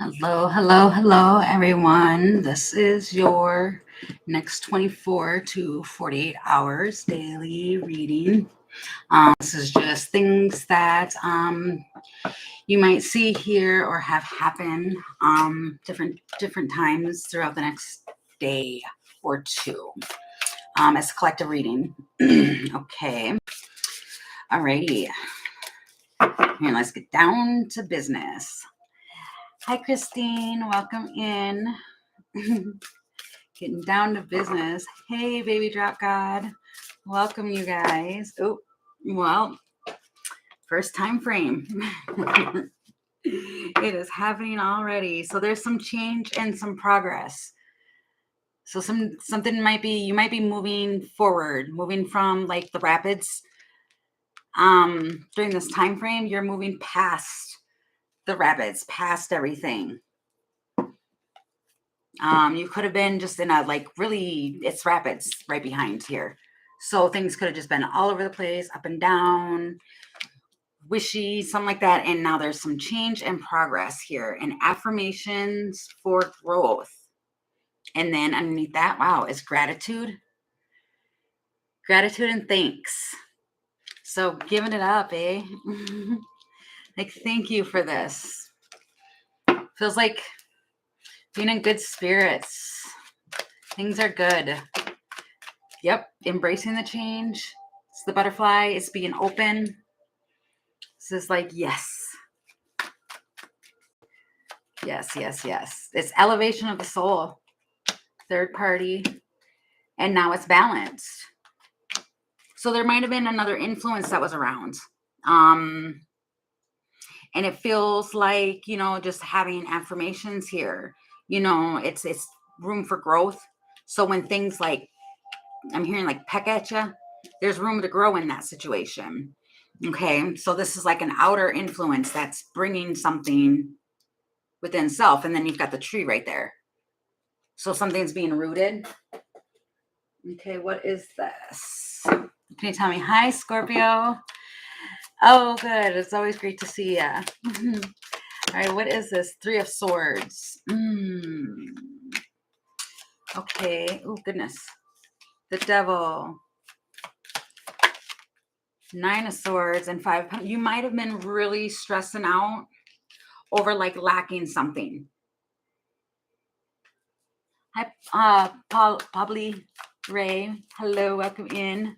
Hello, hello, hello, everyone. This is your next 24 to 48 hours daily reading. This is just things that you might see here or have happen different times throughout the next day or two. It's a collective reading. Okay. Alrighty. Here, let's get down to business. Hi, Christine. Welcome in. Getting down to business. Hey, baby drop god. Welcome, you guys. Oh, well, first time frame. It is happening already. So there's some change and some progress. So something might be, you might be moving forward, moving from like the rapids. During this time frame, you're moving past the rapids, past everything. You could have been just in a really, it's rapids right behind here. So things could have just been all over the place, up and down, wishy, something like that. And now there's some change and progress here and affirmations for growth. And then underneath that, wow, is gratitude. Gratitude and thanks. So giving it up, eh? Thank you for this. Feels like being in good spirits. Things are good. Yep, embracing the change. It's the butterfly. It's being open. This is like, yes. Yes, yes, yes. It's elevation of the soul. Third party. And now it's balanced. So there might have been another influence that was around. And it feels like, just having affirmations here, it's room for growth. So when things like, I'm hearing like peck at you, there's room to grow in that situation. Okay. So this is like an outer influence that's bringing something within self. And then you've got the tree right there. So something's being rooted. Okay. What is this? Can you tell me? Hi, Scorpio. Oh, good. It's always great to see you. All right. What is this? Three of Swords. Okay. Oh, goodness. The Devil. Nine of Swords and Five. You might have been really stressing out over like lacking something. Hi, Pabli Ray. Hello, welcome in.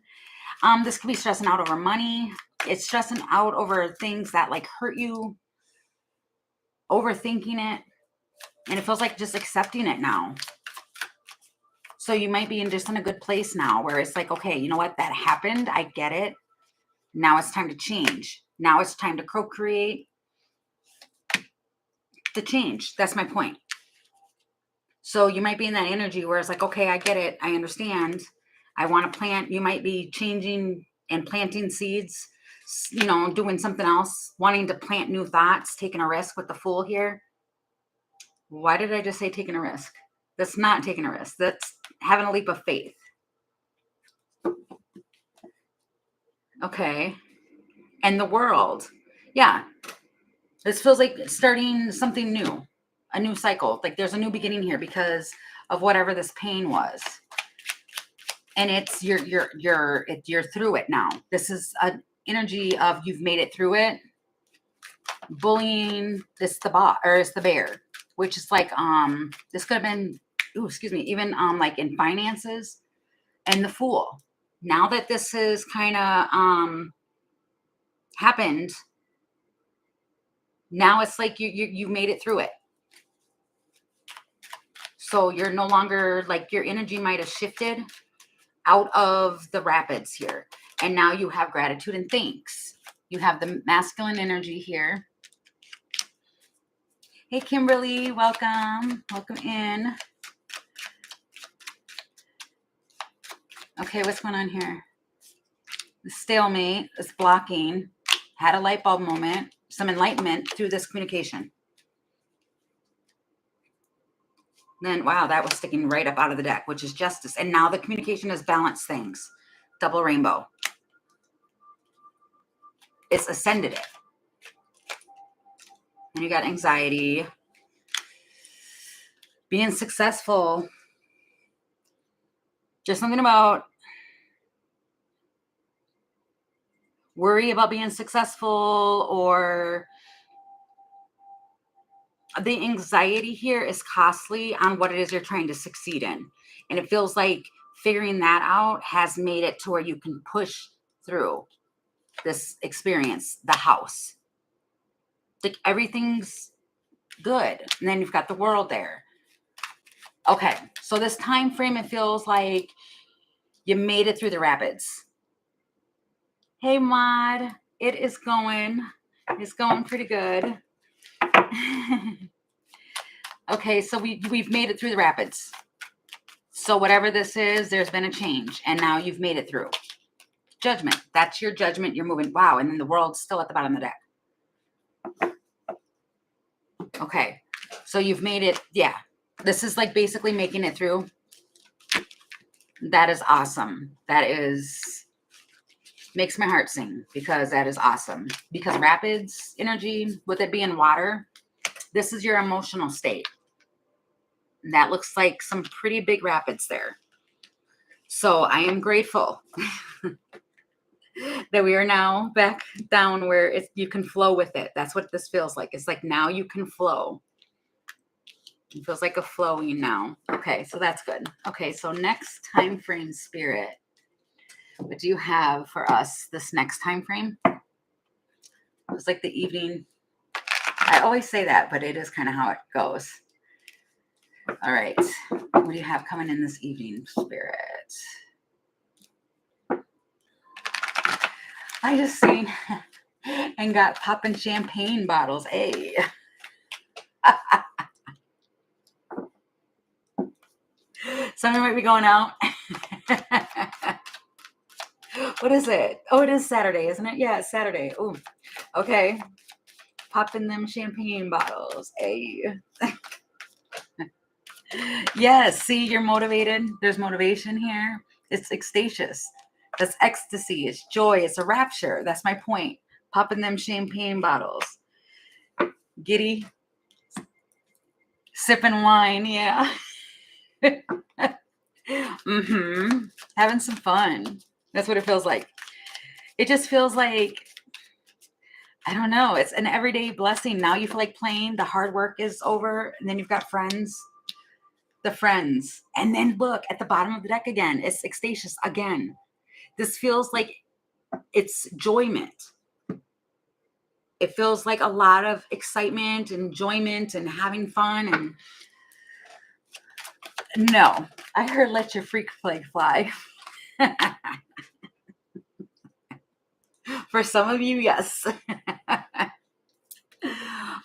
This could be stressing out over money. It's stressing out over things that like hurt you, overthinking it, and it feels like just accepting it now. So you might be just in a good place now where it's like, okay, you know what? That happened. I get it. Now it's time to change. Now it's time to co-create the change. That's my point. So you might be in that energy where it's like, okay, I get it. I understand. I want to plant. You might be changing and planting seeds, doing something else, wanting to plant new thoughts, taking a risk with the Fool here. Why did I just say taking a risk? That's not taking a risk. That's having a leap of faith. Okay. And the World. Yeah. This feels like starting something new, a new cycle. Like there's a new beginning here because of whatever this pain was. And it's you're through it now. This is an energy of you've made it through it. Bullying, it's the bear, which is like this could have been, even like in finances, and the Fool. Now that this is kind of happened, now it's like you made it through it. So you're no longer like, your energy might have shifted out of the rapids here. And now you have gratitude and thanks. You have the masculine energy here. Hey, Kimberly, welcome. Welcome in. Okay, what's going on here? The stalemate is blocking. Had a light bulb moment. Some enlightenment through this communication. Then, wow, that was sticking right up out of the deck, which is justice. And now the communication has balanced things. Double rainbow. It's ascended it. And you got anxiety. Being successful. Just something about worry about being successful, or the anxiety here is costly on what it is you're trying to succeed in. And it feels like figuring that out has made it to where you can push through this experience, the house. Like everything's good. And then you've got the world there. Okay, so this time frame, it feels like you made it through the rapids. Hey, Maud, it's going pretty good. Okay, so we've made it through the rapids. So whatever this is, there's been a change, and now you've made it through. Judgment. That's your judgment. You're moving. Wow, and then the world's still at the bottom of the deck. Okay, so you've made it. Yeah, this is like basically making it through. That is awesome. That is, makes my heart sing, because that is awesome. Because rapids energy, with it being water, this is your emotional state. That looks like some pretty big rapids there. So I am grateful that we are now back down where you can flow with it. That's what this feels like. It's like now you can flow. It feels like a flowing now. Okay, so that's good. Okay, so next time frame, Spirit. What do you have for us this next time frame? It was like the evening. I always say that, but it is kind of how it goes. All right. What do you have coming in this evening, Spirit? I just seen and got popping champagne bottles. Hey. Something might be going out. What is it? Oh, it is Saturday, isn't it? Yeah, it's Saturday. Oh, okay. Popping them champagne bottles. Hey. Yes, see, you're motivated. There's motivation here. It's ecstatious. That's ecstasy. It's joy. It's a rapture. That's my point. Popping them champagne bottles. Giddy. Sipping wine. Yeah. Having some fun. That's what it feels like. It just feels like, I don't know. It's an everyday blessing. Now you feel like playing. The hard work is over. And then you've got friends. The friends. And then look at the bottom of the deck again. It's ecstatious again. This feels like it's enjoyment. It feels like a lot of excitement, enjoyment, and having fun. And no, I heard let your freak flag fly. For some of you, yes.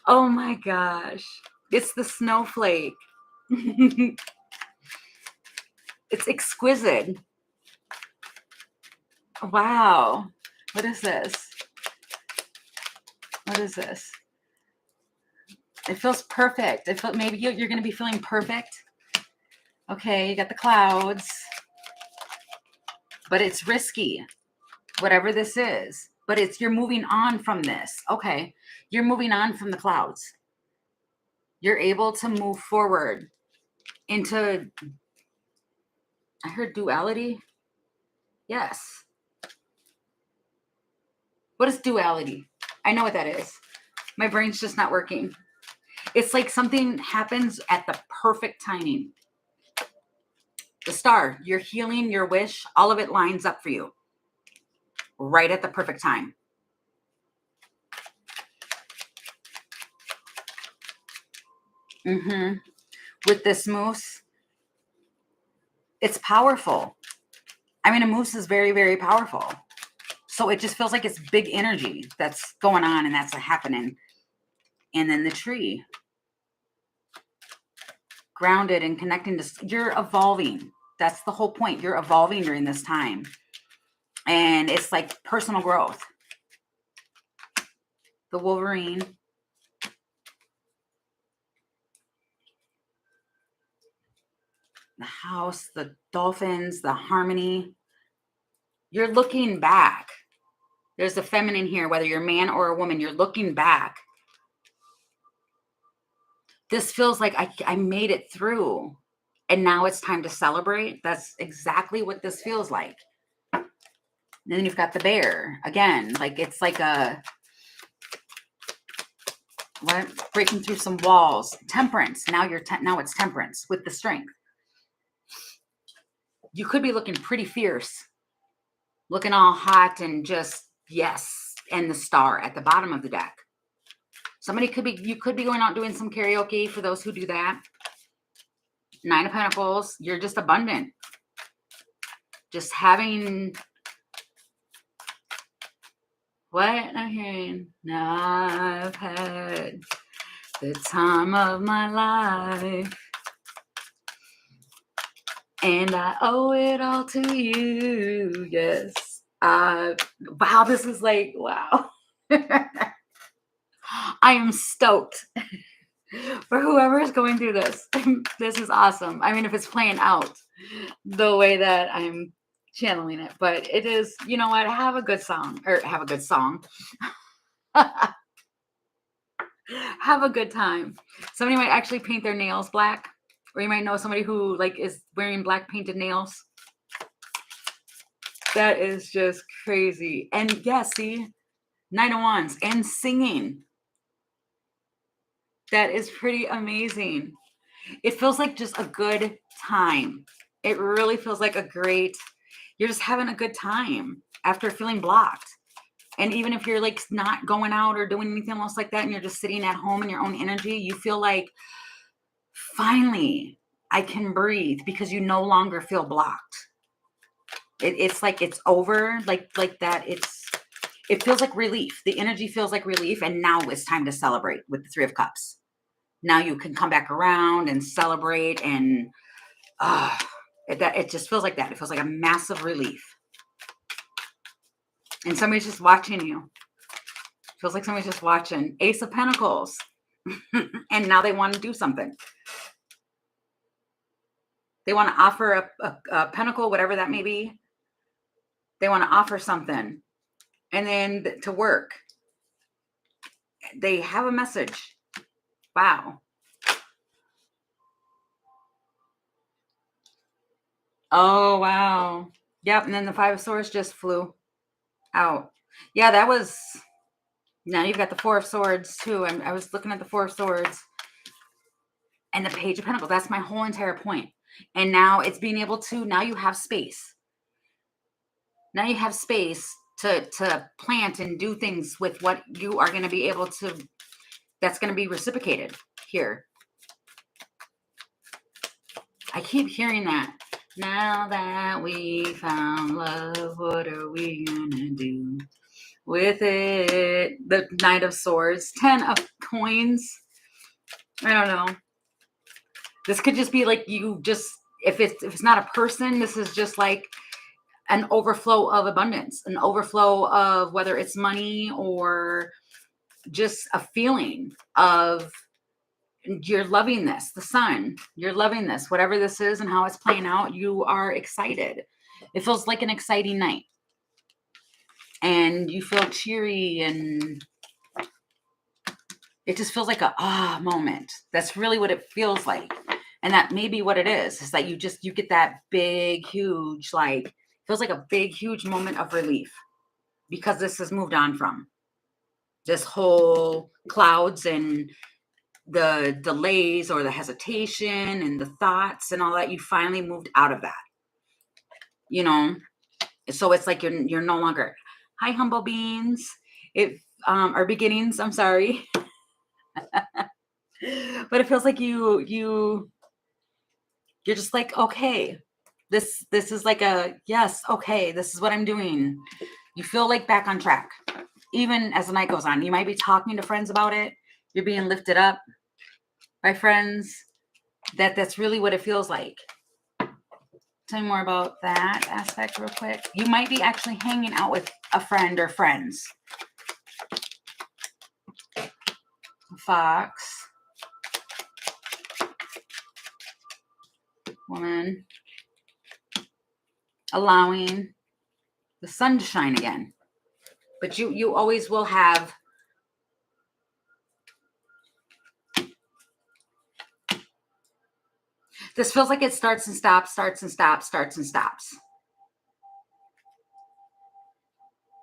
Oh my gosh. It's the snowflake. It's exquisite. Wow. What is this? What is this? It feels perfect. It felt maybe you're going to be feeling perfect. Okay, you got the clouds. But it's risky. Whatever this is. But you're moving on from this. Okay. You're moving on from the clouds. You're able to move forward into, I heard duality. Yes. What is duality? I know what that is. My brain's just not working. It's like something happens at the perfect timing. The star, your healing, your wish, all of it lines up for you. Right at the perfect time. With this moose, it's powerful. I mean, a moose is very, very powerful. So it just feels like it's big energy that's going on and that's happening. And then the tree. Grounded and connecting to, you're evolving. That's the whole point. You're evolving during this time. And it's like personal growth. The Wolverine. The house, the dolphins, the harmony. You're looking back. There's the feminine here, whether you're a man or a woman, you're looking back This feels like I made it through, and now it's time to celebrate. That's exactly what this feels like. And then you've got the bear again. Like it's like a what? Breaking through some walls. Temperance. Now now it's temperance with the strength. You could be looking pretty fierce, looking all hot and just yes, and the star at the bottom of the deck. You could be going out doing some karaoke for those who do that. 9 of Pentacles, you're just abundant. Just having what I'm hearing. Now I've had the time of my life, and I owe it all to you. Yes. Wow, this is like, wow. I am stoked for whoever is going through this. This is awesome. I mean, if it's playing out the way that I'm channeling it, but it is, you know what? Have a good song. Have a good time. Somebody might actually paint their nails black, or you might know somebody who like is wearing black painted nails. That is just crazy. And yeah, see, 9 of Wands and singing. That is pretty amazing. It feels like just a good time. It really feels like you're just having a good time after feeling blocked. And even if you're like not going out or doing anything else like that, and you're just sitting at home in your own energy, you feel like finally I can breathe because you no longer feel blocked. It's like it's over, like that. It feels like relief. The energy feels like relief, and now it's time to celebrate with the 3 of Cups. Now you can come back around and celebrate, and it just feels like that. It feels like a massive relief. And somebody's just watching you. It feels like somebody's just watching. Ace of Pentacles. And now they want to do something. They want to offer a pentacle, whatever that may be. They want to offer something. And then to work. They have a message. Wow. Oh, wow. Yep. And then the 5 of Swords just flew out. Yeah, that was... Now you've got the 4 of Swords too. I was looking at the 4 of Swords and the Page of Pentacles. That's my whole entire point. And now it's being able to... Now you have space. Now you have space to plant and do things with what you are going to be able to... That's going to be reciprocated here. I keep hearing that. Now that we found love, what are we gonna do with it? The Knight of Swords, 10 of Coins. I don't know. This could just be like you just, if it's not a person, this is just like an overflow of abundance, an overflow of whether it's money or just a feeling of you're loving this, the sun, you're loving this, whatever this is and how it's playing out, you are excited. It feels like an exciting night. And you feel cheery and it just feels like a moment. That's really what it feels like. And that may be what it is that you get that big, huge, like, feels like a big, huge moment of relief because this has moved on from this whole clouds and the delays or the hesitation and the thoughts and all that. You finally moved out of that, you know? So it's like you're no longer, hi, humble beings. Our beginnings, I'm sorry. But it feels like you're just like, okay, this is like a, yes, okay, this is what I'm doing. You feel like back on track. Even as the night goes on, you might be talking to friends about it. You're being lifted up by friends. That's really what it feels like. Tell me more about that aspect real quick. You might be actually hanging out with a friend or friends. Fox. Woman. Allowing the sun to shine again. But you always will have This feels like it starts and stops, starts and stops, starts and stops.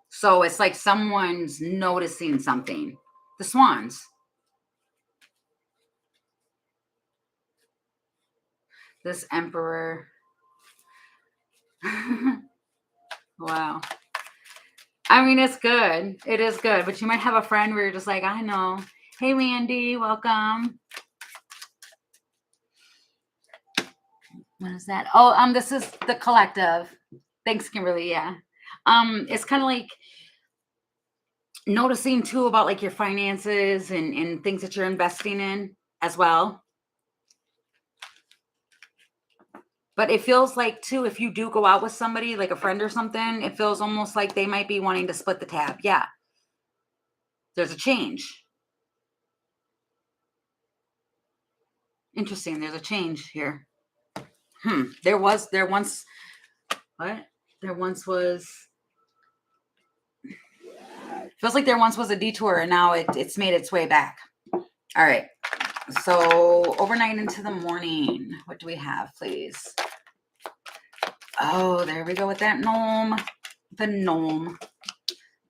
So it's like someone's noticing something. The swans. This emperor. Wow. I mean, it's good. It is good. But you might have a friend where you're just like, I know. Hey, Mandy, welcome. What is that? Oh, this is the collective. Thanks, Kimberly. Yeah. It's kind of like noticing too about like your finances and things that you're investing in as well. But it feels like too, if you do go out with somebody, like a friend or something, it feels almost like they might be wanting to split the tab. Yeah. There's a change. Interesting. There's a change here. There once, what? There once was, feels like there once was a detour and now it's made its way back. All right. So overnight into the morning, what do we have, please? Oh, there we go with that gnome. The gnome.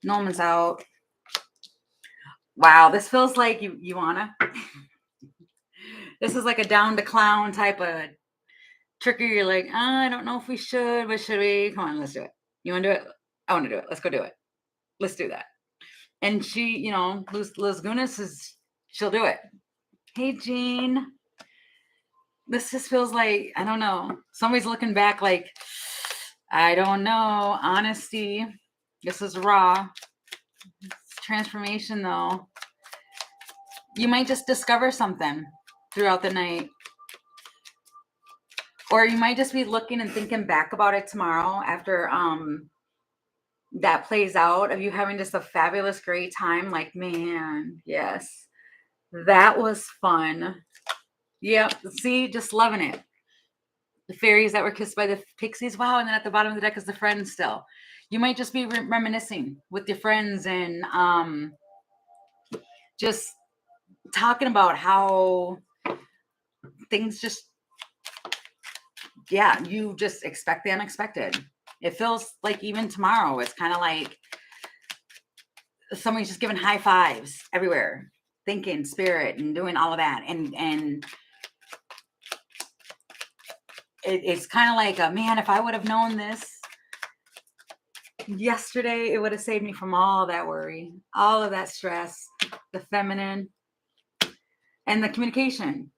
Gnome is out. Wow, this feels like you wanna. This is like a down to clown type of trigger. You're like, I don't know if we should, but should we? Come on, let's do it. You want to do it? I want to do it. Let's go do it. Let's do that. And she, you know, Liz Gunas she'll do it. Hey, Jean. This just feels like, I don't know. Somebody's looking back like, I don't know. Honesty. This is raw. It's transformation, though. You might just discover something throughout the night. Or you might just be looking and thinking back about it tomorrow after that plays out, of you having just a fabulous, great time. Like, man, yes, that was fun. Yep. See, just loving it. The fairies that were kissed by the pixies. Wow. And then at the bottom of the deck is the friends still. You might just be reminiscing with your friends and just talking about how things just, yeah, you just expect the unexpected. It feels like even tomorrow, it's kind of like somebody's just giving high fives everywhere, thinking spirit and doing all of that. And it's kind of like, man, if I would have known this yesterday, it would have saved me from all that worry, all of that stress, the feminine and the communication.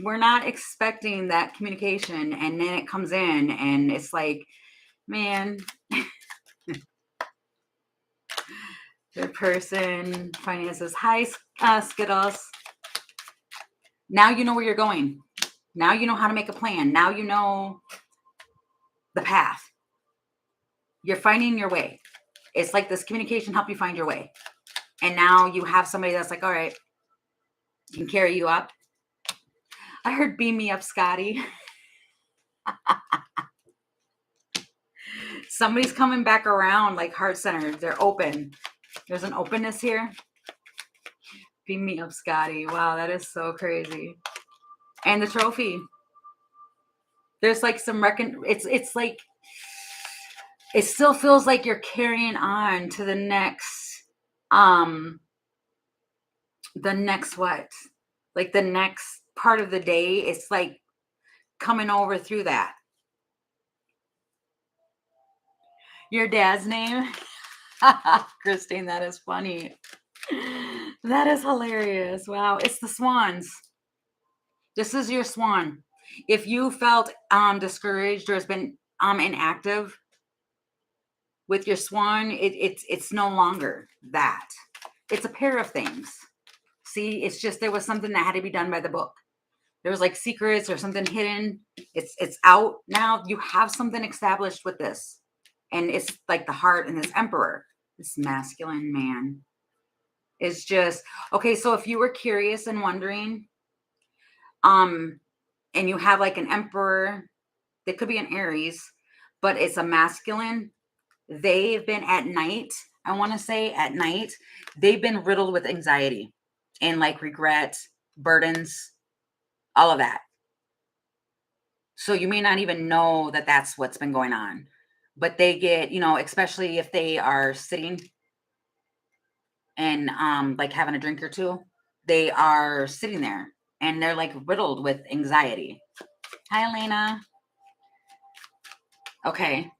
We're not expecting that communication. And then it comes in and it's like, man, good person, finances. Hi, Skittles. Now you know where you're going. Now you know how to make a plan. Now you know the path. You're finding your way. It's like this communication help you find your way. And now you have somebody that's like, all right, can carry you up. I heard beam me up, Scotty. Somebody's coming back around like heart center. They're open. There's an openness here. Beam me up, Scotty. Wow, that is so crazy. And the trophy. There's like some it's like it still feels like you're carrying on to the next what? Like the next part of the day. It's like coming over through that. Your dad's name? Christine, that is funny. That is hilarious. Wow. It's the swans. This is your swan. If you felt discouraged or has been inactive with your swan, it's no longer that. It's a pair of things. See, it's just there was something that had to be done by the book. There was like secrets or something hidden. It's out now. You have something established with this. And it's like the heart and this emperor, this masculine man, is just okay. So if you were curious and wondering, and you have like an emperor, that could be an Aries, but it's a masculine. They've been at night. I want to say at night, they've been riddled with anxiety and like regret, burdens, all of that. So you may not even know that that's what's been going on, but they get, especially if they are sitting and like having a drink or two, they are sitting there and they're like riddled with anxiety. Hi, Elena. Okay.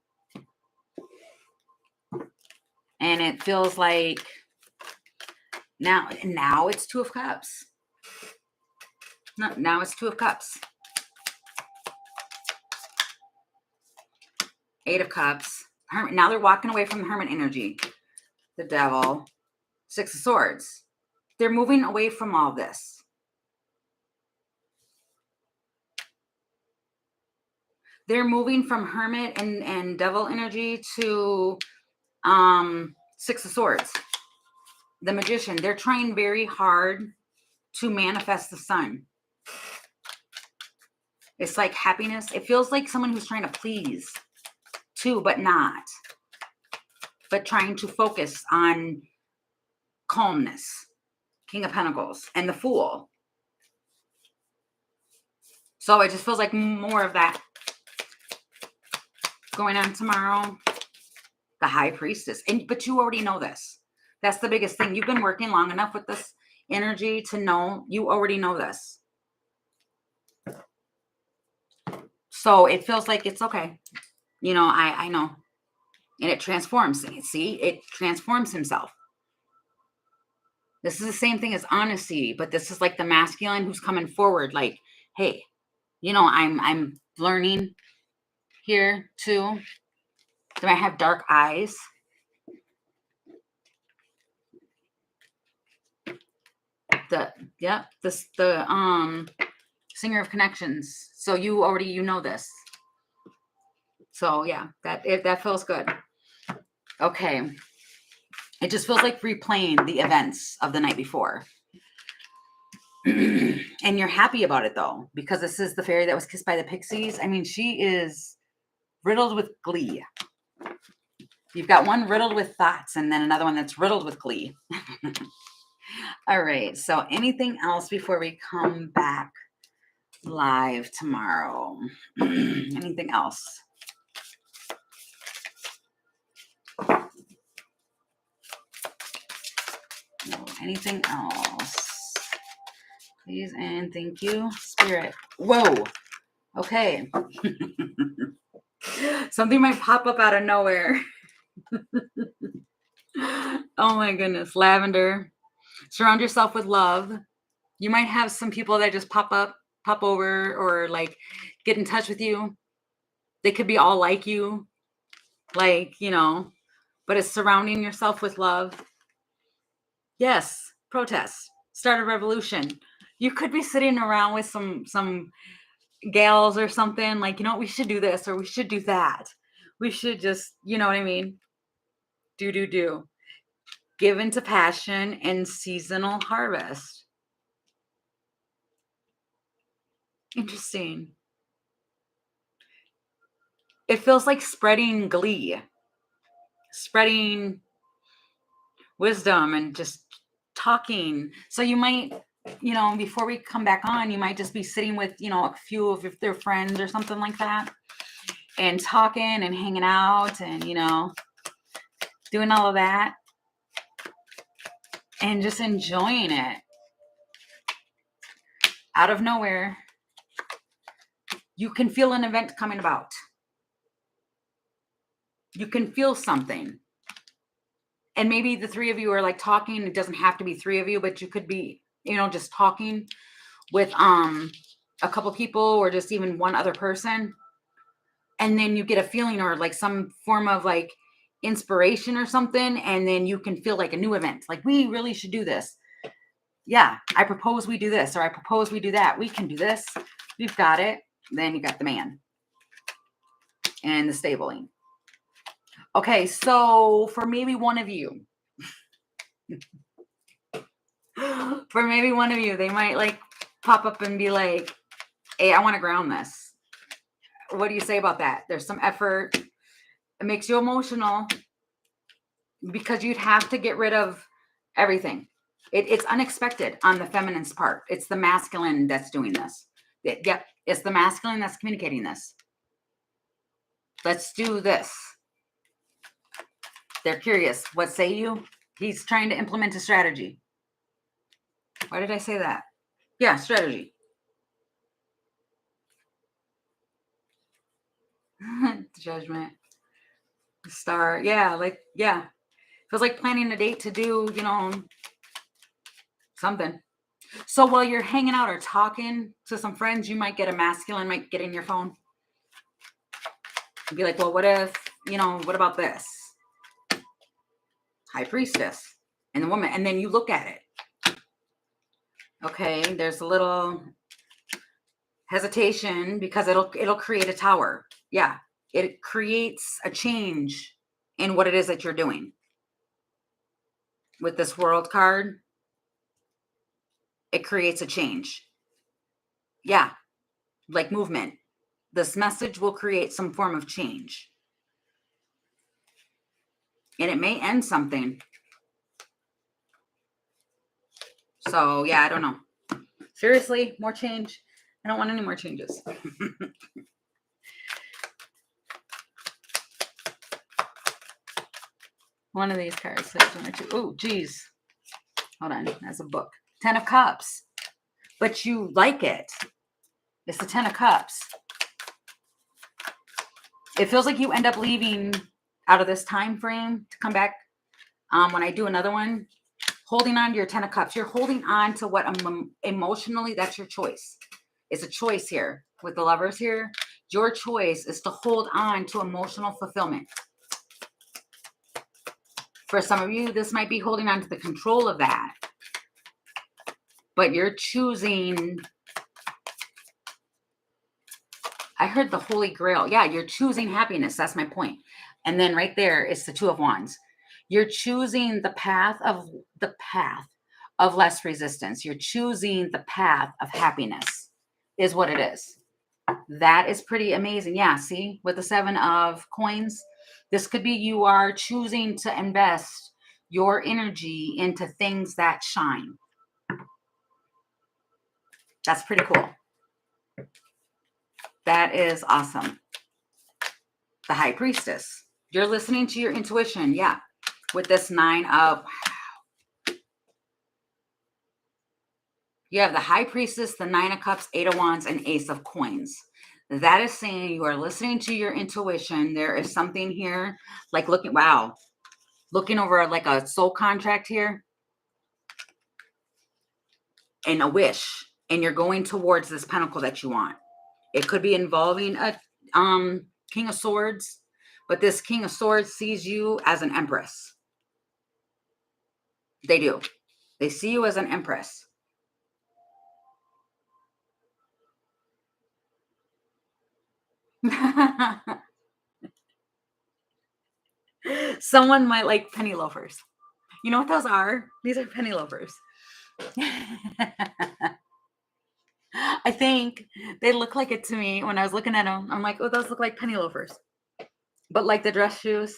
And it feels like now it's Two of Cups. No, now it's Two of Cups. Eight of Cups. Hermit. Now they're walking away from the Hermit energy. The Devil. Six of Swords. They're moving away from all this. They're moving from Hermit and Devil energy to Six of Swords. The Magician. They're trying very hard to manifest the sun. It's like happiness. It feels like someone who's trying to please too, but not. But trying to focus on calmness. King of Pentacles and the Fool. So it just feels like more of that going on tomorrow. The High Priestess. But you already know this. That's the biggest thing. You've been working long enough with this energy to know you already know this. So it feels like it's okay. I know. And it transforms. See, it transforms himself. This is the same thing as honesty, but this is like the masculine who's coming forward like, hey, I'm learning here too. Do I have dark eyes? The Singer of Connections. So you already know this. So yeah, that feels good. Okay. It just feels like replaying the events of the night before. And you're happy about it though, because this is the fairy that was kissed by the pixies. I mean, she is riddled with glee. You've got one riddled with thoughts and then another one that's riddled with glee. All right. So anything else before we come back live tomorrow? Anything else? No, anything else? Please and thank you, Spirit. Whoa. Okay. Something might pop up out of nowhere. Oh my goodness. Lavender. Surround yourself with love. You might have some people that just pop over, or like get in touch with you. They could be all like you, like, but it's surrounding yourself with love. Yes. Protest. Start a revolution. You could be sitting around with some gals or something like, we should do this or we should do that. We should just, you know what I mean? Do. Give into passion and seasonal harvest. Interesting. It feels like spreading glee, spreading wisdom and just talking. So you might, before we come back on, you might just be sitting with, a few of their friends or something like that and talking and hanging out and, doing all of that and just enjoying it. Out of nowhere, you can feel an event coming about. You can feel something. And maybe the three of you are like talking. It doesn't have to be three of you, but you could be, just talking with a couple people or just even one other person. And then you get a feeling or like some form of like inspiration or something. And then you can feel like a new event. Like, we really should do this. Yeah, I propose we do this, or I propose we do that. We can do this. We've got it. Then you got the man and the stabling. Okay, so for maybe one of you, they might like pop up and be like, hey, I want to ground this. What do you say about that? There's some effort. It makes you emotional because you'd have to get rid of everything. It's unexpected on the feminine's part. It's the masculine that's doing this. Yep, It's the masculine that's communicating this. Let's do this. They're curious. What say you? He's trying to implement a strategy. Why did I say that? Yeah, strategy. Judgment. Star. Yeah, like, yeah. Feels like planning a date to do, something. So while you're hanging out or talking to some friends, you might get a masculine, might get in your phone. And be like, well, what if, what about this? High priestess and the woman. And then you look at it. Okay, there's a little hesitation because it'll create a tower. Yeah, it creates a change in what it is that you're doing. With this world card, it creates a change. Yeah, like movement. This message will create some form of change. And it may end something. So, yeah, I don't know. Seriously, more change. I don't want any more changes. One of these cards says one or two. Oh, geez. Hold on. That's a book. 10 of Cups. But you like it. It's the 10 of Cups. It feels like you end up leaving out of this time frame to come back when I do another one. Holding on to your 10 of Cups. You're holding on to what emotionally, that's your choice. It's a choice here with the Lovers here. Your choice is to hold on to emotional fulfillment. For some of you, this might be holding on to the control of that. But you're choosing... I heard the Holy Grail. Yeah, you're choosing happiness. That's my point. And then right there is the Two of Wands. You're choosing the path of less resistance. You're choosing the path of happiness is what it is. That is pretty amazing. Yeah, see, with the 7 of Coins, this could be you are choosing to invest your energy into things that shine. That's pretty cool. That is awesome. The High Priestess. You're listening to your intuition. Yeah. With this 9 of... You have the High Priestess, the 9 of Cups, 8 of Wands, and Ace of Coins. That is saying you are listening to your intuition. There is something here, like looking over like a soul contract here. And a wish. And you're going towards this pentacle that you want. It could be involving a King of Swords. But this King of Swords sees you as an Empress. They do. They see you as an Empress. Someone might like penny loafers. You know what those are? These are penny loafers. I think they look like it to me when I was looking at them. I'm like, oh, those look like penny loafers. But like the dress shoes.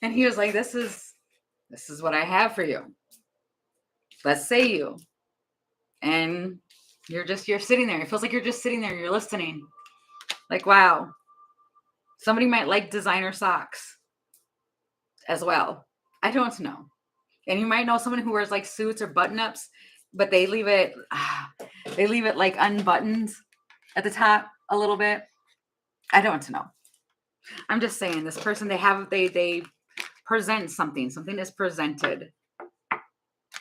And he was like, this is what I have for you. Let's say you. And you're sitting there. It feels like you're just sitting there. You're listening. Like, wow. Somebody might like designer socks as well. I don't know. And you might know someone who wears like suits or button-ups, but they leave it like unbuttoned at the top a little bit. I don't know. I'm just saying this person, they present something. Something is presented.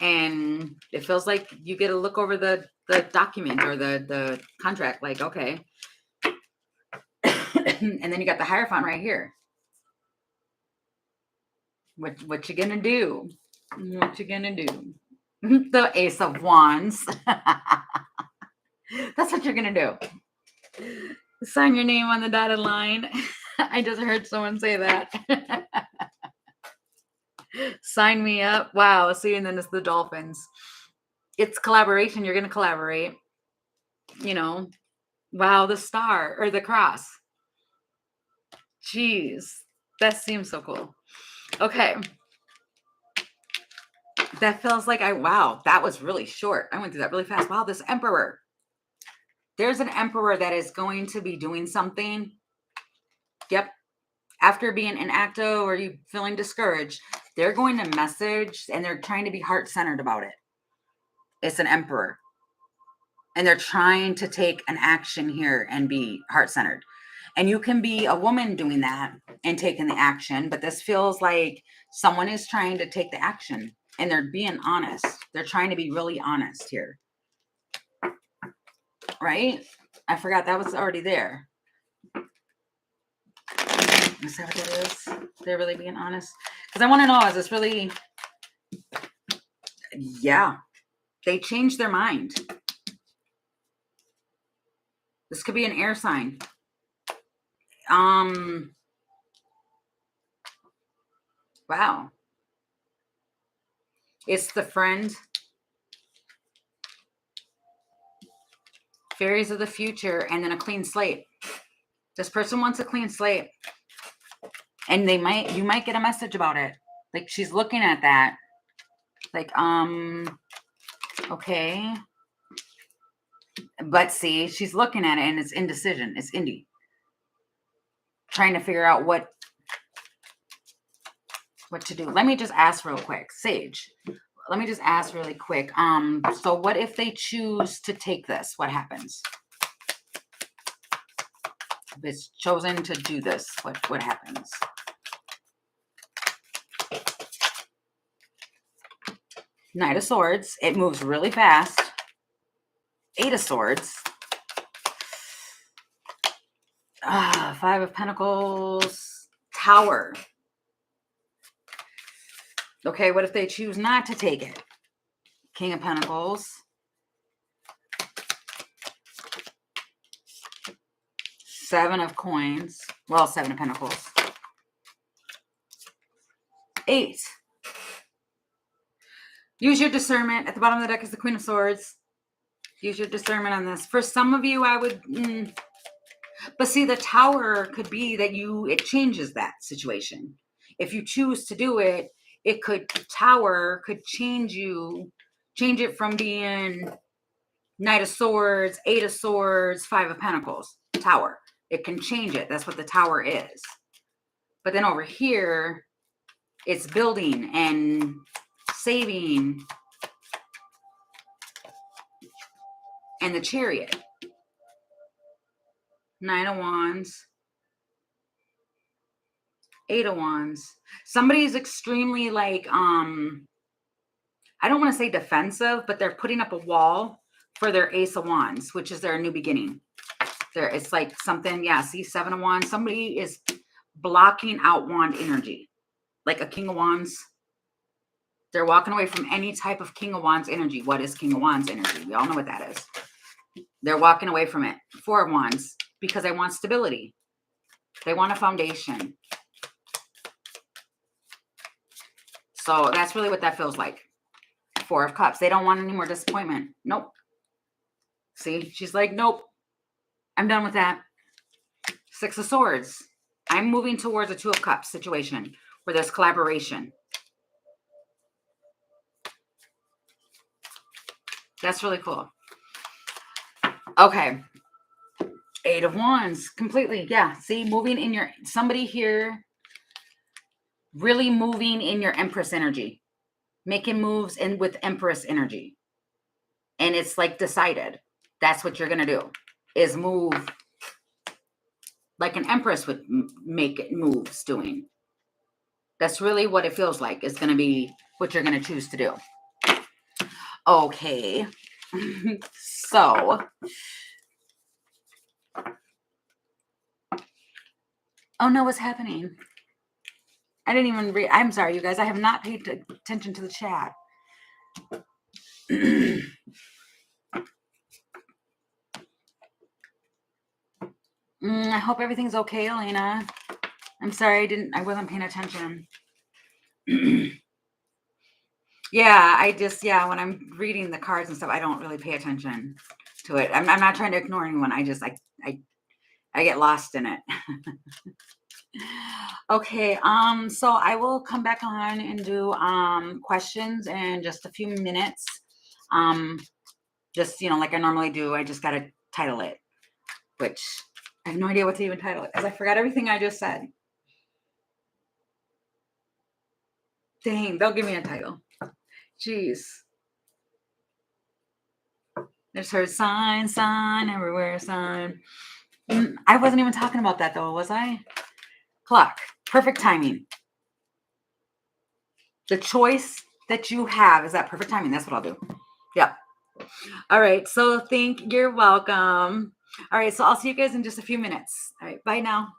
And it feels like you get to look over the document or the contract, like, okay. And then you got the Hierophant right here. What you gonna do? What you gonna do? The Ace of Wands. That's what you're gonna do. Sign your name on the dotted line. I just heard someone say that. Sign me up. Wow. See, and then it's the dolphins. It's collaboration. You're gonna collaborate. Wow, the star or the cross. Jeez, that seems so cool. Okay. that feels like wow, that was really short. I went through that really fast. Wow, this emperor. There's an emperor that is going to be doing something. Yep. After being inactive or you feeling discouraged, they're going to message and they're trying to be heart-centered about it. It's an emperor. And they're trying to take an action here and be heart-centered. And you can be a woman doing that and taking the action, but this feels like someone is trying to take the action and they're being honest. They're trying to be really honest here. Right? I forgot that was already there. Is that what it is? They're really being honest? Because I want to know, is this really... Yeah. They changed their mind. This could be an air sign. Wow. It's the friend. Fairies of the future, and then a clean slate. This person wants a clean slate. And you might get a message about it. Like she's looking at that. Like, okay. But see, she's looking at it and it's indecision. It's indie. Trying to figure out what to do. Let me just ask real quick. Sage, let me just ask really quick. So what if they choose to take this? What happens? If it's chosen to do this, what happens? Knight of Swords. It moves really fast. 8 of Swords. 5 of Pentacles. Tower. Okay, what if they choose not to take it? King of Pentacles. 7 of Coins. Well, 7 of Pentacles. 8. Use your discernment. At the bottom of the deck is the Queen of Swords. Use your discernment on this. For some of you, I would... But see, the Tower could be that it changes that situation. If you choose to do it, Tower could change it from being Knight of Swords, 8 of Swords, 5 of Pentacles. Tower. It can change it. That's what the Tower is. But then over here, it's building and saving. And the Chariot. 9 of Wands. 8 of Wands. Somebody's extremely like, I don't want to say defensive, but they're putting up a wall for their Ace of Wands, which is their new beginning. It's like something, yeah, see, 7 of Wands. Somebody is blocking out wand energy. Like a King of Wands. They're walking away from any type of King of Wands energy. What is King of Wands energy? We all know what that is. They're walking away from it. 4 of Wands. Because they want stability. They want a foundation. So that's really what that feels like. 4 of Cups. They don't want any more disappointment. Nope. See, she's like, nope. I'm done with that. 6 of Swords. I'm moving towards a 2 of Cups situation where there's collaboration. That's really cool. Okay. 8 of Wands. Completely. Yeah. See, moving in somebody here really moving in your Empress energy. Making moves with Empress energy. And it's like decided. That's what you're going to do. Is move like an Empress would make moves doing. That's really what it feels like. It's going to be what you're going to choose to do. Okay. So. Oh no, what's happening? I didn't even read. I'm sorry, you guys. I have not paid attention to the chat. I hope everything's okay, Elena. I'm sorry, I wasn't paying attention. Yeah, when I'm reading the cards and stuff, I don't really pay attention to it. I'm not trying to ignore anyone. I get lost in it. Okay, so I will come back on and do questions in just a few minutes. Um, just like I normally do. I just gotta title it, which I have no idea what to even title it because I forgot everything I just said. Dang, they'll give me a title. Jeez. There's her sign everywhere, sign. I wasn't even talking about that though, was I? Clock. Perfect timing. The choice that you have is that perfect timing. That's what I'll do. Yep. All right. So you're welcome. All right. So I'll see you guys in just a few minutes. All right. Bye now.